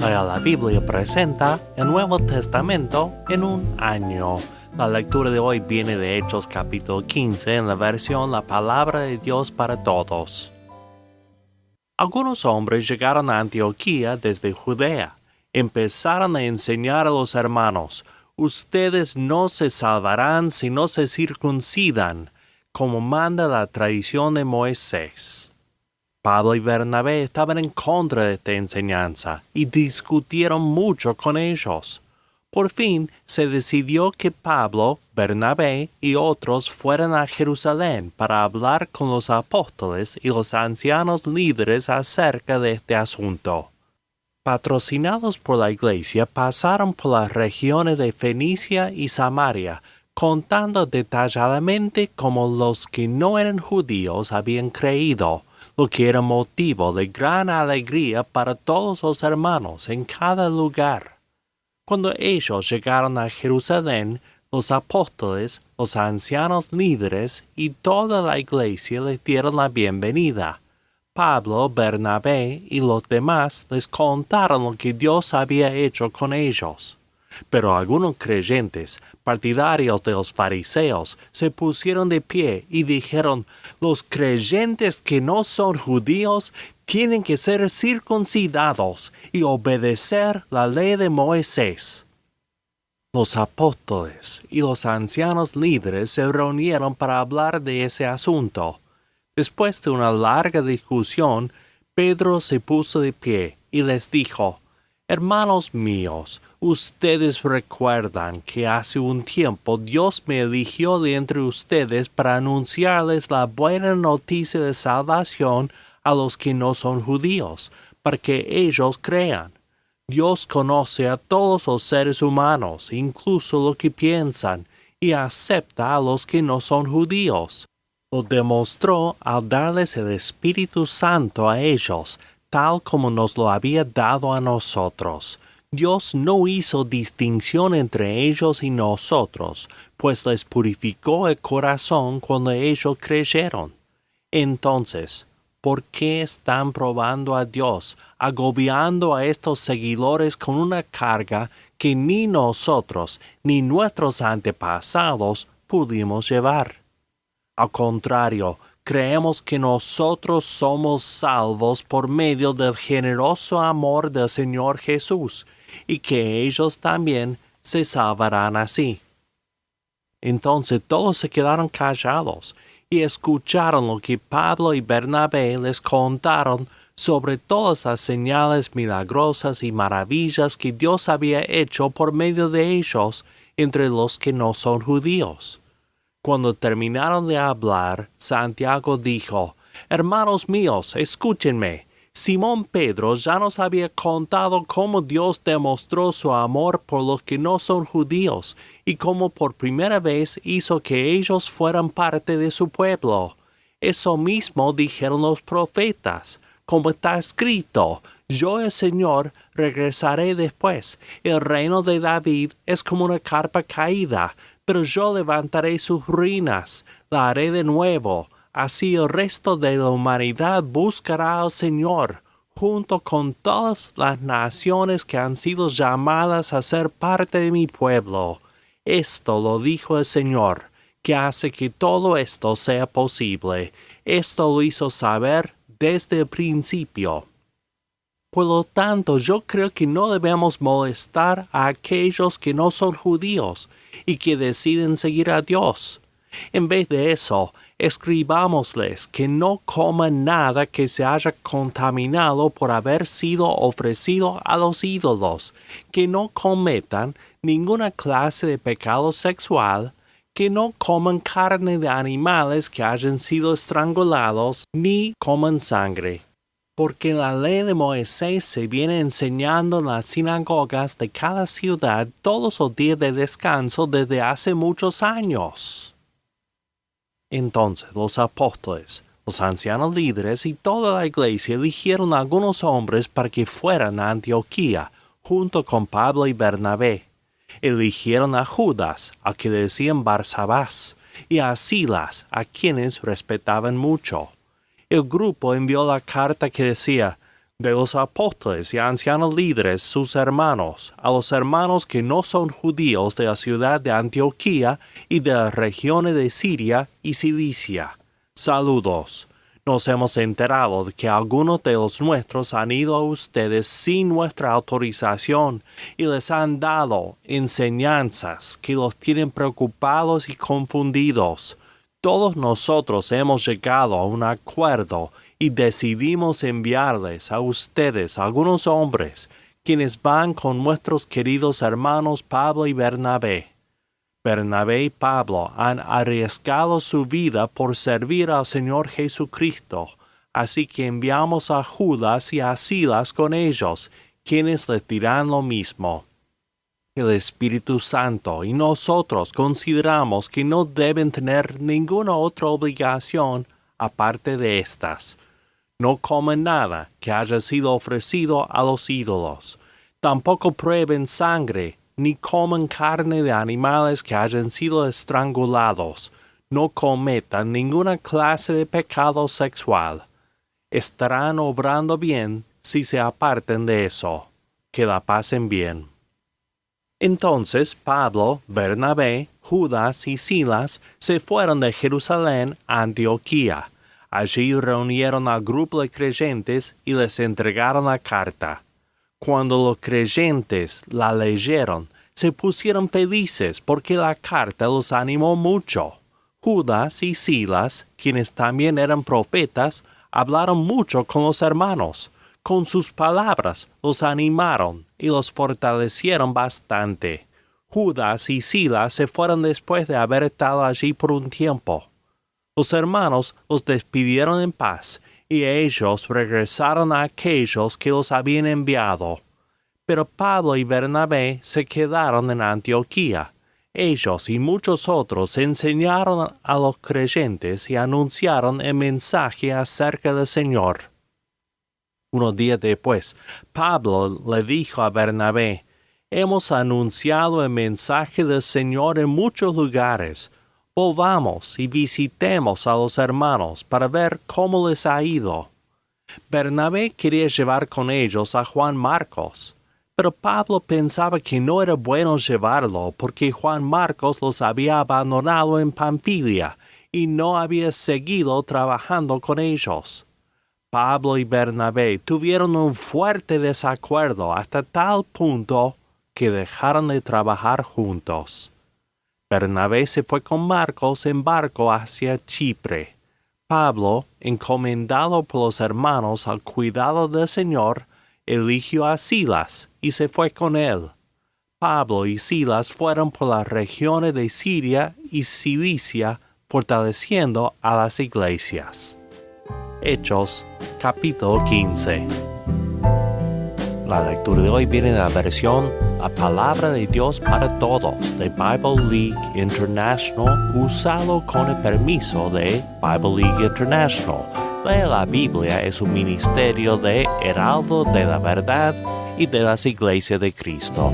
La Biblia presenta el Nuevo Testamento en un año. La lectura de hoy viene de Hechos capítulo 15 en la versión La Palabra de Dios para Todos. Algunos hombres llegaron a Antioquía desde Judea. Empezaron a enseñar a los hermanos: ustedes no se salvarán si no se circuncidan, como manda la tradición de Moisés. Pablo y Bernabé estaban en contra de esta enseñanza y discutieron mucho con ellos. Por fin se decidió que Pablo, Bernabé y otros fueran a Jerusalén para hablar con los apóstoles y los ancianos líderes acerca de este asunto. Patrocinados por la iglesia, pasaron por las regiones de Fenicia y Samaria, contando detalladamente cómo los que no eran judíos habían creído, lo que era motivo de gran alegría para todos los hermanos en cada lugar. Cuando ellos llegaron a Jerusalén, los apóstoles, los ancianos líderes y toda la iglesia les dieron la bienvenida. Pablo, Bernabé y los demás les contaron lo que Dios había hecho con ellos. Pero algunos creyentes, partidarios de los fariseos, se pusieron de pie y dijeron: los creyentes que no son judíos tienen que ser circuncidados y obedecer la ley de Moisés. Los apóstoles y los ancianos líderes se reunieron para hablar de ese asunto. Después de una larga discusión, Pedro se puso de pie y les dijo: hermanos míos, ustedes recuerdan que hace un tiempo Dios me eligió de entre ustedes para anunciarles la buena noticia de salvación a los que no son judíos, para que ellos crean. Dios conoce a todos los seres humanos, incluso lo que piensan, y acepta a los que no son judíos. Lo demostró al darles el Espíritu Santo a ellos, tal como nos lo había dado a nosotros. Dios no hizo distinción entre ellos y nosotros, pues les purificó el corazón cuando ellos creyeron. Entonces, ¿por qué están probando a Dios, agobiando a estos seguidores con una carga que ni nosotros ni nuestros antepasados pudimos llevar? Al contrario, creemos que nosotros somos salvos por medio del generoso amor del Señor Jesús, y que ellos también se salvarán así. Entonces todos se quedaron callados y escucharon lo que Pablo y Bernabé les contaron sobre todas las señales milagrosas y maravillas que Dios había hecho por medio de ellos entre los que no son judíos. Cuando terminaron de hablar, Santiago dijo: hermanos míos, escúchenme. Simón Pedro ya nos había contado cómo Dios demostró su amor por los que no son judíos y cómo por primera vez hizo que ellos fueran parte de su pueblo. Eso mismo dijeron los profetas, como está escrito: yo, el Señor, regresaré después. El reino de David es como una carpa caída, pero yo levantaré sus ruinas, la haré de nuevo. Así el resto de la humanidad buscará al Señor, junto con todas las naciones que han sido llamadas a ser parte de mi pueblo. Esto lo dijo el Señor, que hace que todo esto sea posible. Esto lo hizo saber desde el principio. Por lo tanto, yo creo que no debemos molestar a aquellos que no son judíos y que deciden seguir a Dios. En vez de eso, escribámosles que no coman nada que se haya contaminado por haber sido ofrecido a los ídolos, que no cometan ninguna clase de pecado sexual, que no coman carne de animales que hayan sido estrangulados, ni coman sangre. Porque la ley de Moisés se viene enseñando en las sinagogas de cada ciudad todos los días de descanso desde hace muchos años. Entonces los apóstoles, los ancianos líderes y toda la iglesia eligieron a algunos hombres para que fueran a Antioquía, junto con Pablo y Bernabé. Eligieron a Judas, a quien decían Barsabás, y a Silas, a quienes respetaban mucho. El grupo envió la carta que decía: de los apóstoles y ancianos líderes, sus hermanos, a los hermanos que no son judíos de la ciudad de Antioquía y de las regiones de Siria y Cilicia. Saludos. Nos hemos enterado de que algunos de los nuestros han ido a ustedes sin nuestra autorización y les han dado enseñanzas que los tienen preocupados y confundidos. Todos nosotros hemos llegado a un acuerdo y decidimos enviarles a ustedes algunos hombres, quienes van con nuestros queridos hermanos Pablo y Bernabé. Bernabé y Pablo han arriesgado su vida por servir al Señor Jesucristo, así que enviamos a Judas y a Silas con ellos, quienes les dirán lo mismo. El Espíritu Santo y nosotros consideramos que no deben tener ninguna otra obligación aparte de estas. No comen nada que haya sido ofrecido a los ídolos. Tampoco prueben sangre, ni coman carne de animales que hayan sido estrangulados. No cometan ninguna clase de pecado sexual. Estarán obrando bien si se aparten de eso. Que la pasen bien. Entonces Pablo, Bernabé, Judas y Silas se fueron de Jerusalén a Antioquía. Allí reunieron al grupo de creyentes y les entregaron la carta. Cuando los creyentes la leyeron, se pusieron felices porque la carta los animó mucho. Judas y Silas, quienes también eran profetas, hablaron mucho con los hermanos. Con sus palabras los animaron y los fortalecieron bastante. Judas y Silas se fueron después de haber estado allí por un tiempo. Los hermanos los despidieron en paz, y ellos regresaron a aquellos que los habían enviado. Pero Pablo y Bernabé se quedaron en Antioquía. Ellos y muchos otros enseñaron a los creyentes y anunciaron el mensaje acerca del Señor. Unos días después, Pablo le dijo a Bernabé: «Hemos anunciado el mensaje del Señor en muchos lugares. Volvamos y visitemos a los hermanos para ver cómo les ha ido». Bernabé quería llevar con ellos a Juan Marcos, pero Pablo pensaba que no era bueno llevarlo porque Juan Marcos los había abandonado en Panfilia y no había seguido trabajando con ellos. Pablo y Bernabé tuvieron un fuerte desacuerdo hasta tal punto que dejaron de trabajar juntos. Bernabé se fue con Marcos en barco hacia Chipre. Pablo, encomendado por los hermanos al cuidado del Señor, eligió a Silas y se fue con él. Pablo y Silas fueron por las regiones de Siria y Cilicia, fortaleciendo a las iglesias. Hechos, capítulo 15. La lectura de hoy viene de la versión La Palabra de Dios para Todos de Bible League International, usado con el permiso de Bible League International. Lee la Biblia es un ministerio de Heraldo de la Verdad y de las Iglesias de Cristo.